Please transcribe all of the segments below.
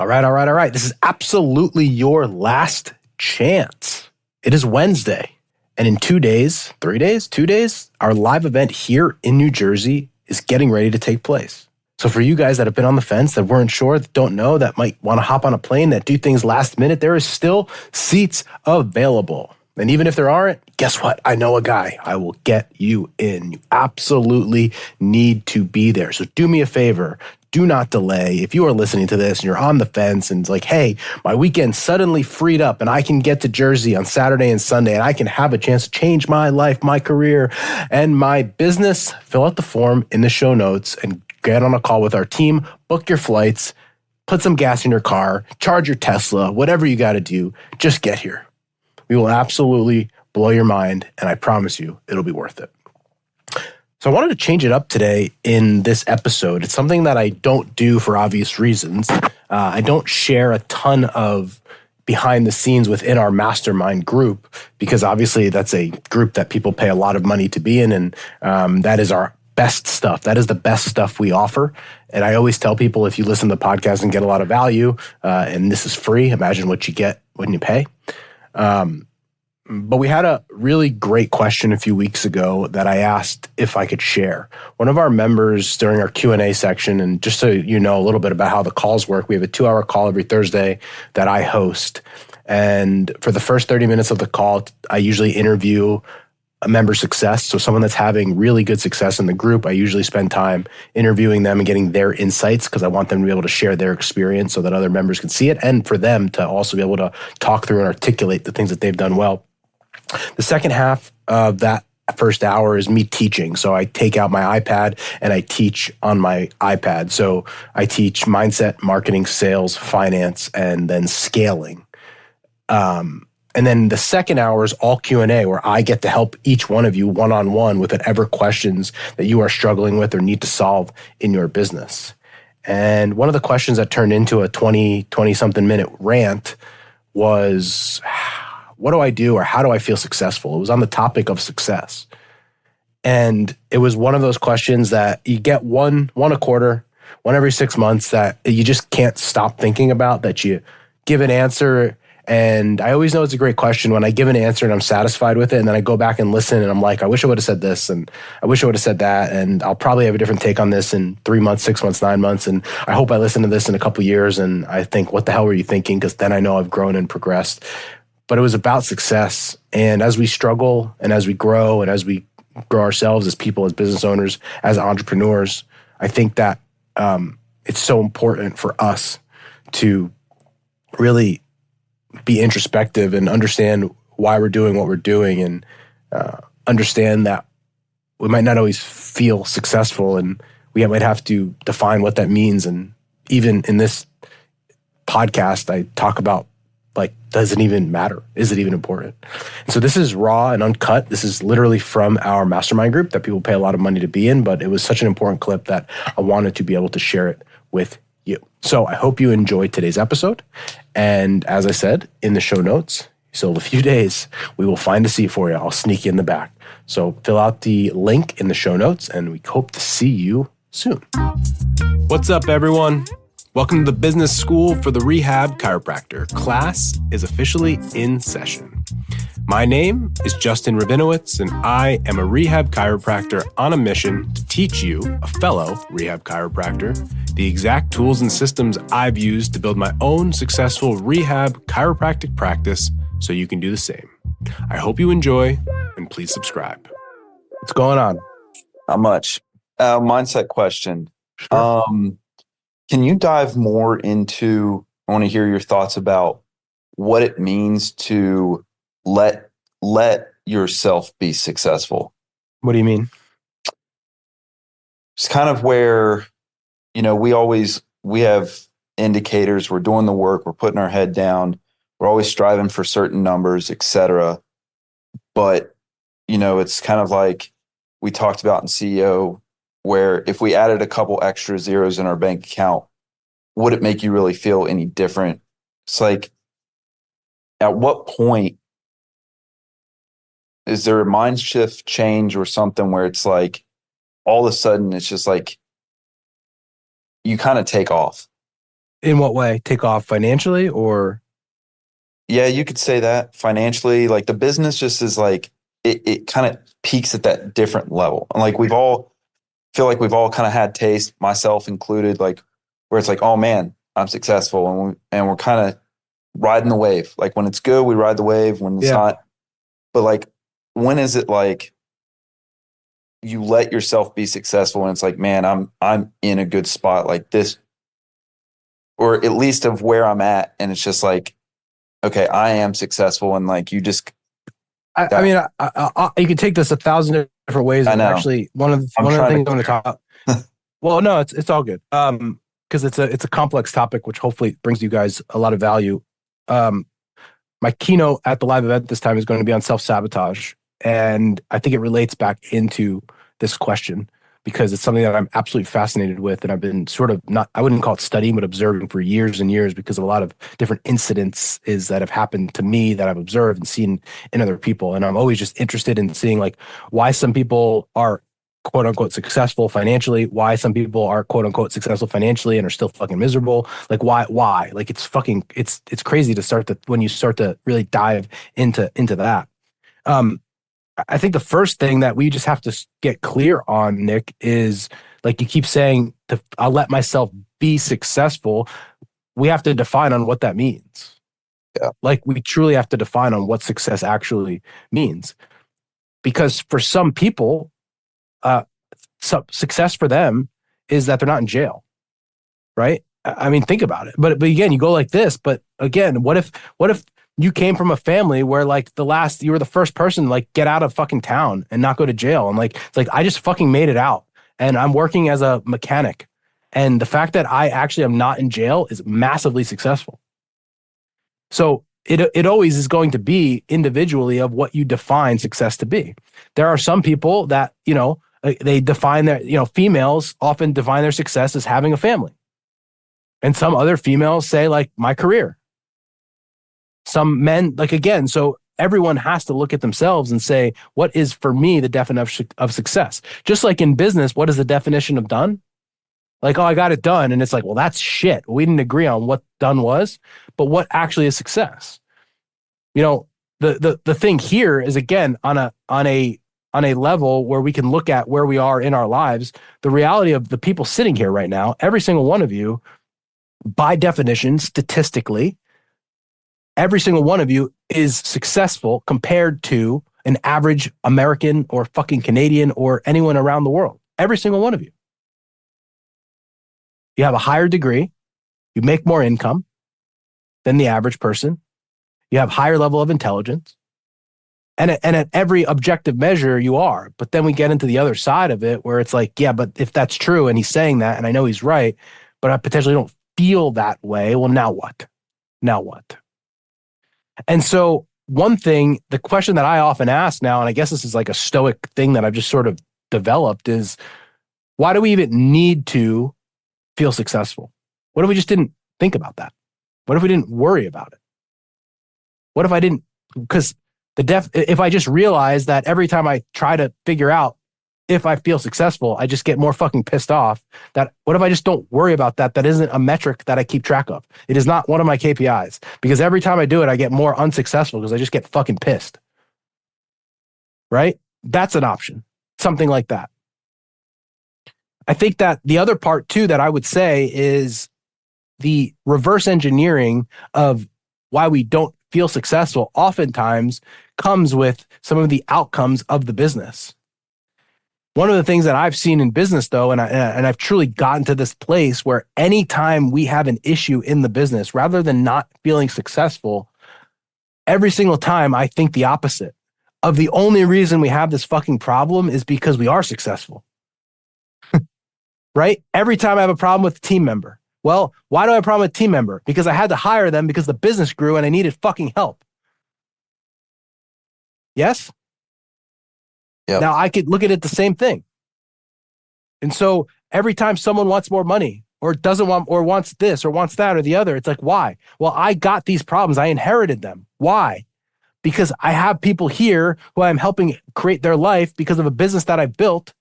All right. This is absolutely your last chance. It is Wednesday. And in 2 days, 3 days, 2 days, our live event here in New Jersey is getting ready to take place. So for you guys that have been on the fence, that weren't sure, that don't know, that might want to hop on a plane, that do things last minute, there is still seats available. And even if there aren't, guess what? I know a guy. I will get you in. You absolutely need to be there. So do me a favor. Do not delay. If you are listening to this and you're on the fence and it's like, hey, my weekend suddenly freed up and I can get to Jersey on Saturday and Sunday and I can have a chance to change my life, my career, and my business, fill out the form in the show notes and get on a call with our team, book your flights, put some gas in your car, charge your Tesla, whatever you got to do, just get here. We will absolutely blow your mind, and I promise you it'll be worth it. So I wanted to change it up today in this episode. It's something that I don't do for obvious reasons. I don't share a ton of behind the scenes within our mastermind group because obviously that's a group that people pay a lot of money to be in, and that is our best stuff. That is the best stuff we offer. And I always tell people if you listen to the podcast and get a lot of value, and this is free, imagine what you get when you pay. But we had a really great question a few weeks ago that I asked if I could share. One of our members during our Q&A section, and just so you know a little bit about how the calls work, we have a 2-hour call every Thursday that I host. And for the first 30 minutes of the call, I usually interview a member success. So someone that's having really good success in the group, I usually spend time interviewing them and getting their insights because I want them to be able to share their experience so that other members can see it and for them to also be able to talk through and articulate the things that they've done well. The second half of that first hour is me teaching. So I take out my iPad and I teach on my iPad. So I teach mindset, marketing, sales, finance, and then scaling. And then the second hour is all Q&A where I get to help each one of you one-on-one with whatever questions that you are struggling with or need to solve in your business. And one of the questions that turned into a 20-something minute rant was, what do I do or how do I feel successful? It was on the topic of success. And it was one of those questions that you get one a quarter, one every 6 months that you just can't stop thinking about, that you give an answer. And I always know it's a great question when I give an answer and I'm satisfied with it. And then I go back and listen and I'm like, I wish I would have said this and I wish I would have said that. And I'll probably have a different take on this in 3 months, 6 months, 9 months. And I hope I listen to this in a couple of years. And I think, what the hell were you thinking? Because then I know I've grown and progressed. But it was about success. And as we struggle and as we grow and as we grow ourselves as people, as business owners, as entrepreneurs, I think that it's so important for us to really be introspective and understand why we're doing what we're doing and understand that we might not always feel successful and we might have to define what that means. And even in this podcast, I talk about, like, does it even matter? Is it even important? And so this is raw and uncut. This is literally from our mastermind group that people pay a lot of money to be in, but it was such an important clip that I wanted to be able to share it with you. So I hope you enjoyed today's episode. And as I said, in the show notes, so in a few days, we will find a seat for you. I'll sneak you in the back. So fill out the link in the show notes and we hope to see you soon. What's up, everyone? Welcome to the Business School for the Rehab Chiropractor. Class is officially in session. My name is Justin Rabinowitz, and I am a rehab chiropractor on a mission to teach you, a fellow rehab chiropractor, the exact tools and systems I've used to build my own successful rehab chiropractic practice so you can do the same. I hope you enjoy, and please subscribe. What's going on? Not much. Mindset question. Sure. Can you dive more into, I want to hear your thoughts about what it means to let yourself be successful. What do you mean? It's kind of where, we have indicators, we're doing the work, we're putting our head down, we're always striving for certain numbers, etc. But, it's kind of like we talked about in CEO, where if we added a couple extra zeros in our bank account, would it make you really feel any different? It's like, at what point is there a mind shift change or something where it's like, all of a sudden it's just like, you kind of take off? In what way? Take off financially or? Yeah, you could say that financially. Like the business just is like it kind of peaks at that different level. And like we've all feel like we've all kind of had taste, myself included, like where it's like, oh man, I'm successful, and we're kind of riding the wave. Like when it's good, we ride the wave. When it's Yeah. not, but like when is it like you let yourself be successful and it's like, man, I'm in a good spot like this, or at least of where I'm at, and it's just like, okay, I am successful, and like you just I mean, you can take this 1,000 different ways. I And know. actually, one of the I'm things trying I'm going to talk about. Well, no, it's all good. Because it's a complex topic, which hopefully brings you guys a lot of value. Um, my keynote at the live event this time is going to be on self-sabotage, and I think it relates back into this question because it's something that I'm absolutely fascinated with, and I've been sort of not, I wouldn't call it studying, but observing for years and years because of a lot of different incidents is that have happened to me that I've observed and seen in other people. And I'm always just interested in seeing like why some people are quote unquote successful financially, why some people are quote unquote successful financially and are still fucking miserable. Like why? Like it's crazy to start to when you start to really dive into that. Um, I think the first thing that we just have to get clear on, Nick, is like you keep saying, I'll let myself be successful. We have to define on what that means. Yeah. Like we truly have to define on what success actually means. Because for some people, success for them is that they're not in jail, right? I mean, think about it. But again, you go like this. But again, what if you came from a family where like you were the first person to like get out of fucking town and not go to jail, and like it's like I just fucking made it out, and I'm working as a mechanic, and the fact that I actually am not in jail is massively successful. So it always is going to be individually of what you define success to be. There are some people that, they define their, females often define their success as having a family. And some other females say like my career. Some men, like again, so everyone has to look at themselves and say, what is for me the definition of success? Just like in business, what is the definition of done? Like, oh, I got it done. And it's like, well, that's shit. We didn't agree on what done was, but what actually is success? The thing here is again on a level where we can look at where we are in our lives. The reality of the people sitting here right now, every single one of you, by definition, statistically, every single one of you is successful compared to an average American or fucking Canadian or anyone around the world. Every single one of you. You have a higher degree. You make more income than the average person. You have higher level of intelligence. And at every objective measure, you are. But then we get into the other side of it where it's like, yeah, but if that's true and he's saying that and I know he's right, but I potentially don't feel that way, well, now what? Now what? And so one thing, the question that I often ask now, and I guess this is like a stoic thing that I've just sort of developed is, why do we even need to feel successful? What if we just didn't think about that? What if we didn't worry about it? What if I didn't, because if I just realize that every time I try to figure out if I feel successful, I just get more fucking pissed off. That what if I just don't worry about that? That isn't a metric that I keep track of. It is not one of my KPIs because every time I do it, I get more unsuccessful because I just get fucking pissed. Right? That's an option. Something like that. I think that the other part too that I would say is the reverse engineering of why we don't feel successful oftentimes comes with some of the outcomes of the business. One of the things that I've seen in business, though, and I've truly gotten to this place where anytime we have an issue in the business, rather than not feeling successful, every single time I think the opposite of the only reason we have this fucking problem is because we are successful. Right? Every time I have a problem with a team member. Well, why do I have a problem with a team member? Because I had to hire them because the business grew and I needed fucking help. Yes? Yep. Now I could look at it the same thing. And so every time someone wants more money or doesn't want or wants this or wants that or the other, it's like, why? Well, I got these problems. I inherited them. Why? Because I have people here who I'm helping create their life because of a business that I built.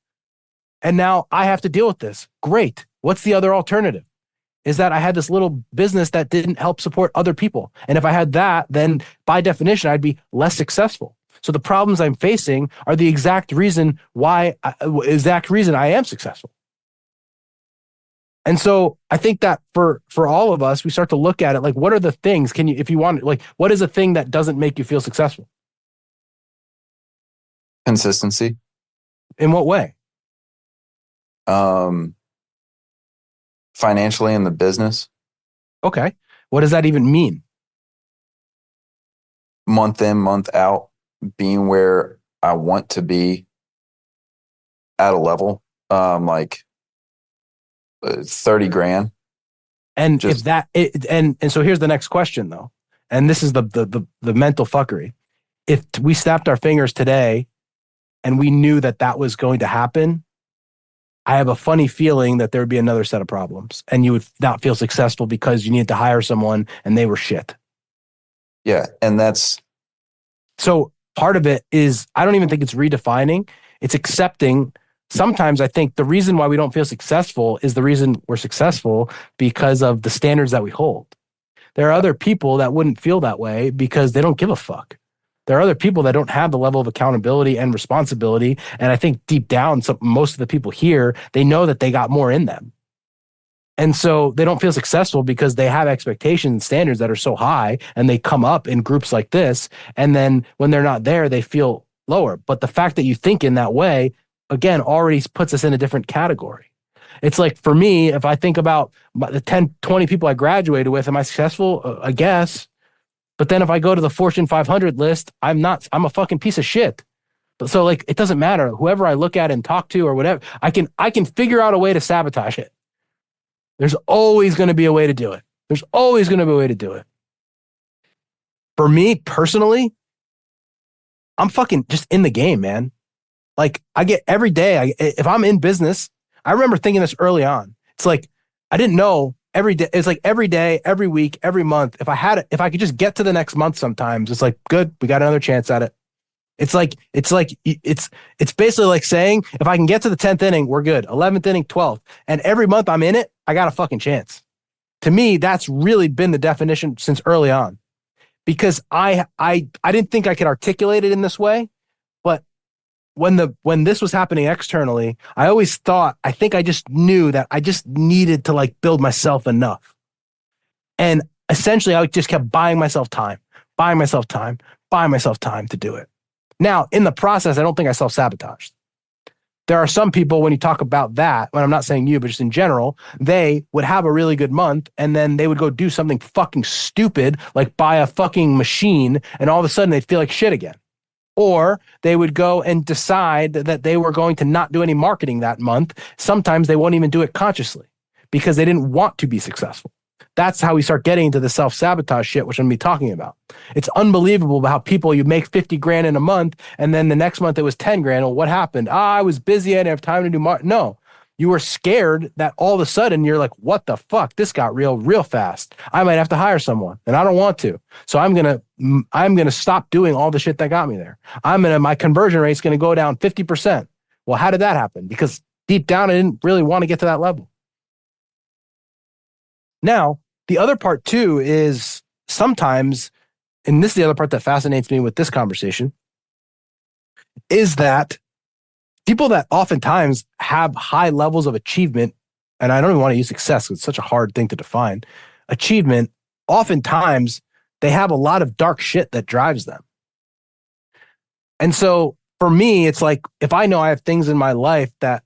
And now I have to deal with this. Great. What's the other alternative? is that I had this little business that didn't help support other people. And if I had that, then by definition, I'd be less successful. So the problems I'm facing are the exact reason I am successful. And so I think that for all of us, we start to look at it like, what are the things, if you want, like, what is a thing that doesn't make you feel successful? Consistency. In what way? Financially in the business. Okay. What does that even mean? Month in, month out, being where I want to be at a level, like 30 grand. And just, if that, and so here's the next question though. And this is the mental fuckery. If we snapped our fingers today and we knew that that was going to happen, I have a funny feeling that there would be another set of problems and you would not feel successful because you needed to hire someone and they were shit. Yeah. And that's. So part of it is, I don't even think it's redefining. It's accepting. Sometimes I think the reason why we don't feel successful is the reason we're successful because of the standards that we hold. There are other people that wouldn't feel that way because they don't give a fuck. There are other people that don't have the level of accountability and responsibility. And I think deep down, most of the people here, they know that they got more in them. And so they don't feel successful because they have expectations and standards that are so high and they come up in groups like this. And then when they're not there, they feel lower. But the fact that you think in that way, again, already puts us in a different category. It's like, for me, if I think about the 10, 20 people I graduated with, am I successful? I guess. But then if I go to the Fortune 500 list, I'm a fucking piece of shit. But so like, it doesn't matter. Whoever I look at and talk to or whatever, I can figure out a way to sabotage it. There's always going to be a way to do it. There's always going to be a way to do it. For me personally, I'm fucking just in the game, man. Like I get every day, if I'm in business, I remember thinking this early on. It's like, I didn't know every day. It's like every day, every week, every month. If I could just get to the next month sometimes, it's like, good, we got another chance at it. It's basically like saying, if I can get to the 10th inning, we're good. 11th inning, 12th. And every month I'm in it, I got a fucking chance. To me, that's really been the definition since early on. Because I didn't think I could articulate it in this way, but when this was happening externally, I think I just knew that I just needed to like build myself enough. And essentially I just kept buying myself time to do it. Now, in the process, I don't think I self-sabotaged. There are some people, when you talk about that, when I'm not saying you, but just in general, they would have a really good month and then they would go do something fucking stupid, like buy a fucking machine, and all of a sudden they'd feel like shit again. Or they would go and decide that they were going to not do any marketing that month. Sometimes they won't even do it consciously because they didn't want to be successful. That's how we start getting into the self-sabotage shit, which I'm going to be talking about. It's unbelievable how people, you make 50 grand in a month, and then the next month it was 10 grand. Well, what happened? I was busy. I didn't have time to do No, you were scared that all of a sudden you're like, what the fuck? This got real fast. I might have to hire someone, and I don't want to. So I'm going to stop doing all the shit that got me there. My conversion rate is going to go down 50%. Well, how did that happen? Because deep down, I didn't really want to get to that level. Now, the other part too is sometimes, and this is the other part that fascinates me with this conversation, is that people that oftentimes have high levels of achievement, and I don't even want to use success because it's such a hard thing to define, achievement, oftentimes they have a lot of dark shit that drives them. And so for me, it's like, if I know I have things in my life that,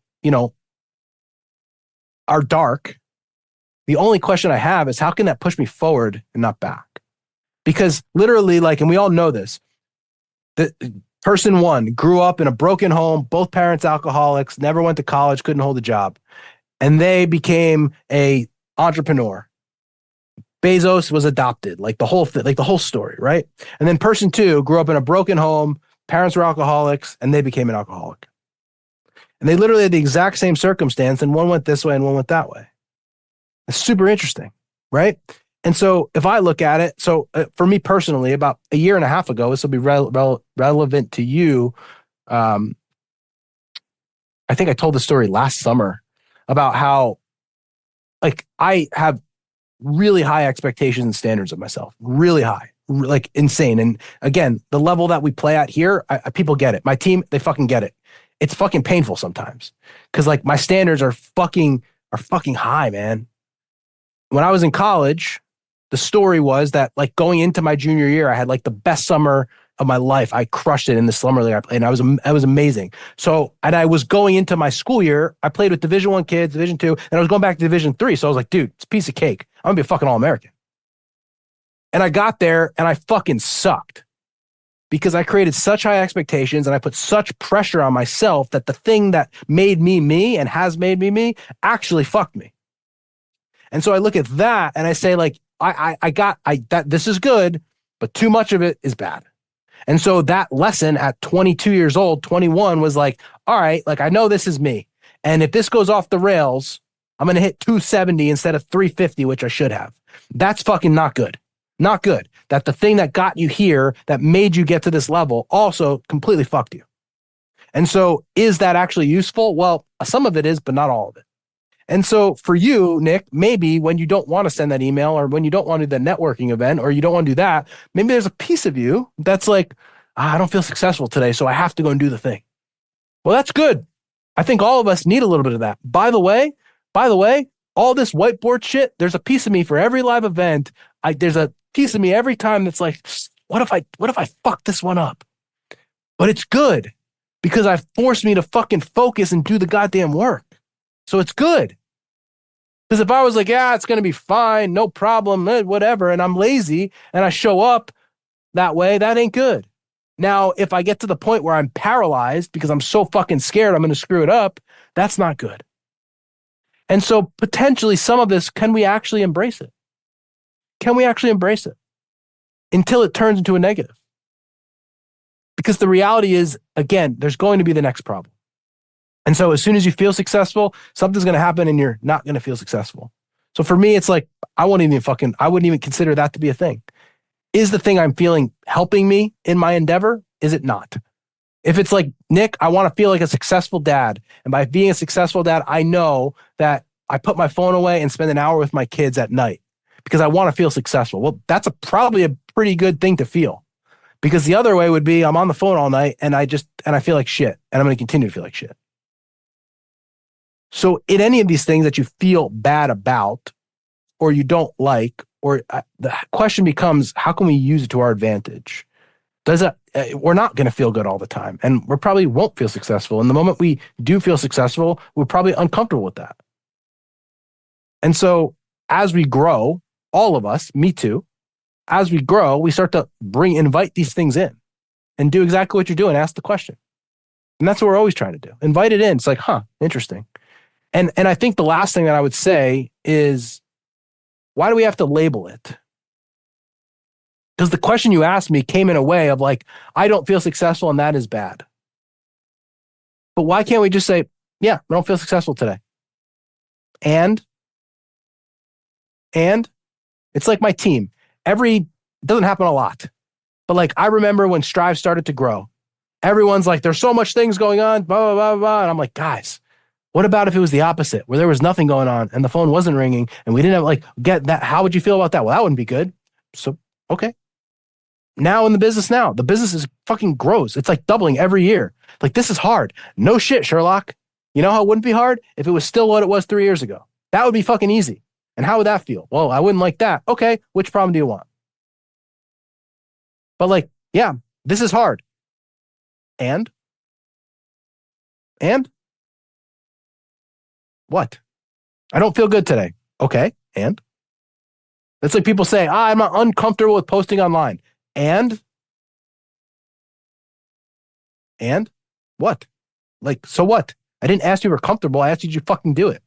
are dark, the only question I have is, how can that push me forward and not back? Because literally, like, and we all know this, the person one grew up in a broken home, both parents alcoholics, never went to college, couldn't hold a job. And they became a entrepreneur. Bezos was adopted, like the whole story, right? And then person two grew up in a broken home, parents were alcoholics, and they became an alcoholic. And they literally had the exact same circumstance, and one went this way and one went that way. It's super interesting, right? And so if I look at it, for me personally, about a year and a half ago, this will be relevant to you. I think I told the story last summer about how, like, I have really high expectations and standards of myself, really high, like insane. And again, the level that we play at here, people get it. My team, they fucking get it. It's fucking painful sometimes because like my standards are fucking high, man. When I was in college, the story was that like going into my junior year, I had like the best summer of my life. I crushed it in the summer league I played, and I was amazing. So, and I was going into my school year. I played with Division I kids, Division II, and I was going back to Division III. So I was like, dude, it's a piece of cake. I'm gonna be a fucking All-American. And I got there and I fucking sucked because I created such high expectations and I put such pressure on myself that the thing that made me me and has made me me actually fucked me. And so I look at that and I say, like, that this is good, but too much of it is bad. And so that lesson at 22 years old, 21 was like, all right, like I know this is me. And if this goes off the rails, I'm going to hit 270 instead of 350, which I should have. That's fucking not good. Not good. That the thing that got you here, that made you get to this level, also completely fucked you. And so is that actually useful? Well, some of it is, but not all of it. And so for you, Nick, maybe when you don't want to send that email or when you don't want to do the networking event or you don't want to do that, maybe there's a piece of you that's like, I don't feel successful today, so I have to go and do the thing. Well, that's good. I think all of us need a little bit of that. By the way, all this whiteboard shit, there's a piece of me for every live event. There's a piece of me every time that's like, what if I fuck this one up? But it's good because I forced me to fucking focus and do the goddamn work. So it's good. Because if I was like, yeah, it's going to be fine, no problem, whatever, and I'm lazy and I show up that way, that ain't good. Now, if I get to the point where I'm paralyzed because I'm so fucking scared I'm going to screw it up, that's not good. And so potentially some of this, can we actually embrace it? Can we actually embrace it until it turns into a negative? Because the reality is, again, there's going to be the next problem. And so as soon as you feel successful, something's going to happen and you're not going to feel successful. So for me, it's like, I wouldn't even consider that to be a thing. Is the thing I'm feeling helping me in my endeavor? Is it not? If it's like, Nick, I want to feel like a successful dad. And by being a successful dad, I know that I put my phone away and spend an hour with my kids at night because I want to feel successful. Well, that's probably a pretty good thing to feel. Because the other way would be I'm on the phone all night and I feel like shit. And I'm going to continue to feel like shit. So in any of these things that you feel bad about or you don't like, or the question becomes, how can we use it to our advantage? We're not going to feel good all the time and we probably won't feel successful. And the moment we do feel successful, we're probably uncomfortable with that. And so as we grow, all of us, me too, as we grow, we start to invite these things in and do exactly what you're doing. Ask the question. And that's what we're always trying to do. Invite it in. It's like, interesting. And I think the last thing that I would say is, why do we have to label it? Because the question you asked me came in a way of like, I don't feel successful and that is bad. But why can't we just say, yeah, I don't feel successful today? And it's like my team. It doesn't happen a lot. But like, I remember when Strive started to grow, everyone's like, there's so much things going on, blah, blah, blah, blah. And I'm like, guys, what about if it was the opposite, where there was nothing going on and the phone wasn't ringing and we didn't have get that? How would you feel about that? Well, that wouldn't be good. So, okay. Now in the business is fucking grows. It's like doubling every year. Like, this is hard. No shit, Sherlock. You know how it wouldn't be hard? If it was still what it was 3 years ago. That would be fucking easy. And how would that feel? Well, I wouldn't like that. Okay, which problem do you want? But yeah, this is hard. And what? I don't feel good today. Okay, and? It's like people say, I'm not uncomfortable with posting online. And what? So what? I didn't ask you if you were comfortable. I asked you, did you fucking do it?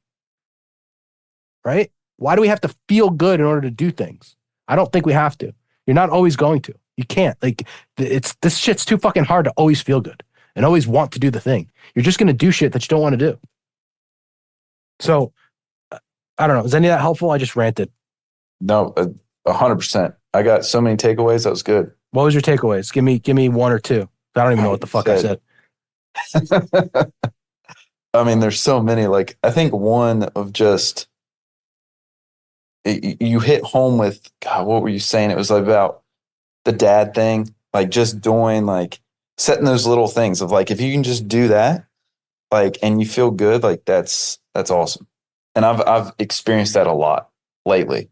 Right? Why do we have to feel good in order to do things? I don't think we have to. You're not always going to. You can't. This shit's too fucking hard to always feel good and always want to do the thing. You're just going to do shit that you don't want to do. So, I don't know. Is any of that helpful? I just ranted. No, 100%. I got so many takeaways. That was good. What was your takeaways? Give me one or two. I don't even know what the fuck I said. I mean, there's so many. I think one of just, you hit home with, God, what were you saying? It was about the dad thing, like just doing, like setting those little things of like, if you can just do that, like, and you feel good, like that's awesome. And I've experienced that a lot lately.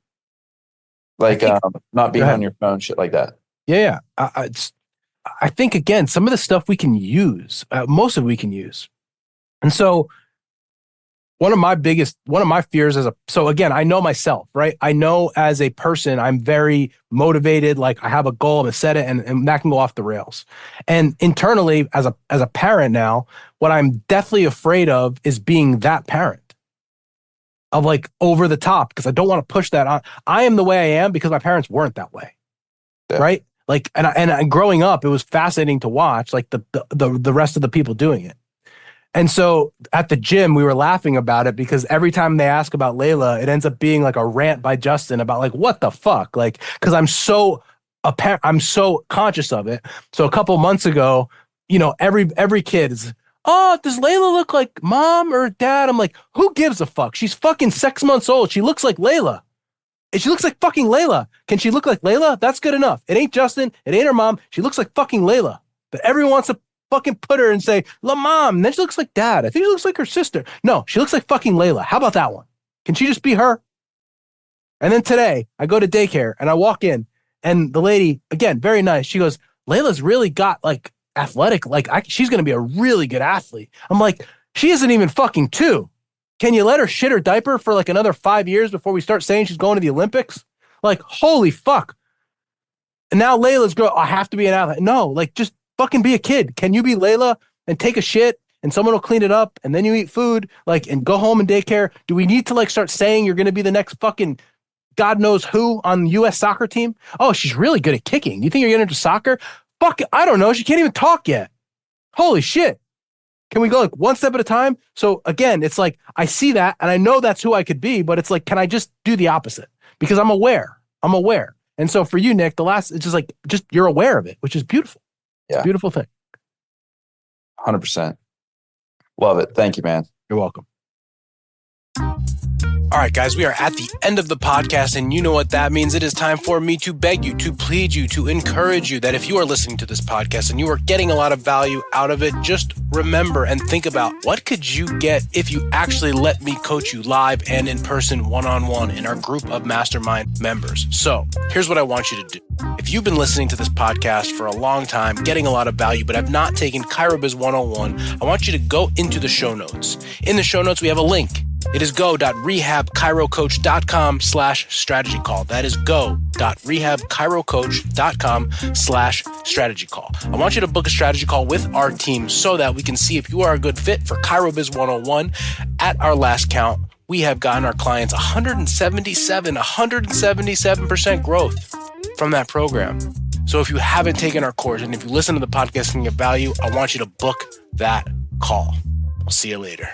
Like, not Go being on ahead. your phone, shit like that. Yeah. I think, again, some of the stuff we can use, most of it we can use. And so one of my fears so again, I know myself, right? I know as a person, I'm very motivated. Like I have a goal, I'm gonna set it, and that can go off the rails. And internally, as a parent now, what I'm deathly afraid of is being that parent of like over the top, because I don't want to push that on. I am the way I am because my parents weren't that way. Yeah. Right. Like, and growing up, it was fascinating to watch like the rest of the people doing it. And so at the gym, we were laughing about it because every time they ask about Layla, it ends up being like a rant by Justin about like, what the fuck? Like, cause I'm so conscious of it. So a couple months ago, every kid is, oh, does Layla look like mom or dad? I'm like, who gives a fuck? She's fucking 6 months old. She looks like Layla. And she looks like fucking Layla. Can she look like Layla? That's good enough. It ain't Justin. It ain't her mom. She looks like fucking Layla. But everyone wants to fucking put her and say, La mom. And then she looks like dad. I think she looks like her sister. No, she looks like fucking Layla. How about that one? Can she just be her? And then today, I go to daycare and I walk in, and the lady, again, very nice. She goes, Layla's really got like athletic. Like she's going to be a really good athlete. I'm like, she isn't even fucking 2. Can you let her shit her diaper for like another 5 years before we start saying she's going to the Olympics? Like, holy fuck. And now Layla's girl, I have to be an athlete. No, like just fucking be a kid. Can you be Layla and take a shit and someone will clean it up and then you eat food, like, and go home and daycare? Do we need to like start saying you're going to be the next fucking God knows who on the U.S. soccer team? Oh, she's really good at kicking. You think you're getting into soccer? Fuck, I don't know. She can't even talk yet. Holy shit. Can we go like one step at a time? So again, it's like, I see that and I know that's who I could be, but it's like, can I just do the opposite? Because I'm aware. And so for you, Nick, it's just like, you're aware of it, which is beautiful. It's a beautiful thing. 100%. Love it. Thank you, man. You're welcome. All right, guys, we are at the end of the podcast, and you know what that means. It is time for me to beg you, to plead you, to encourage you that if you are listening to this podcast and you are getting a lot of value out of it, just remember and think about what could you get if you actually let me coach you live and in person, one-on-one in our group of mastermind members. So here's what I want you to do. If you've been listening to this podcast for a long time, getting a lot of value, but have not taken ChiroBiz 101, I want you to go into the show notes. In the show notes, we have a link. It is go.rehabchirocoach.com/strategy call. That is go.rehabchirocoach.com/strategy call. I want you to book a strategy call with our team so that we can see if you are a good fit for ChiroBiz 101. At our last count, we have gotten our clients 177% growth from that program. So if you haven't taken our course and if you listen to the podcast and get value, I want you to book that call. I'll see you later.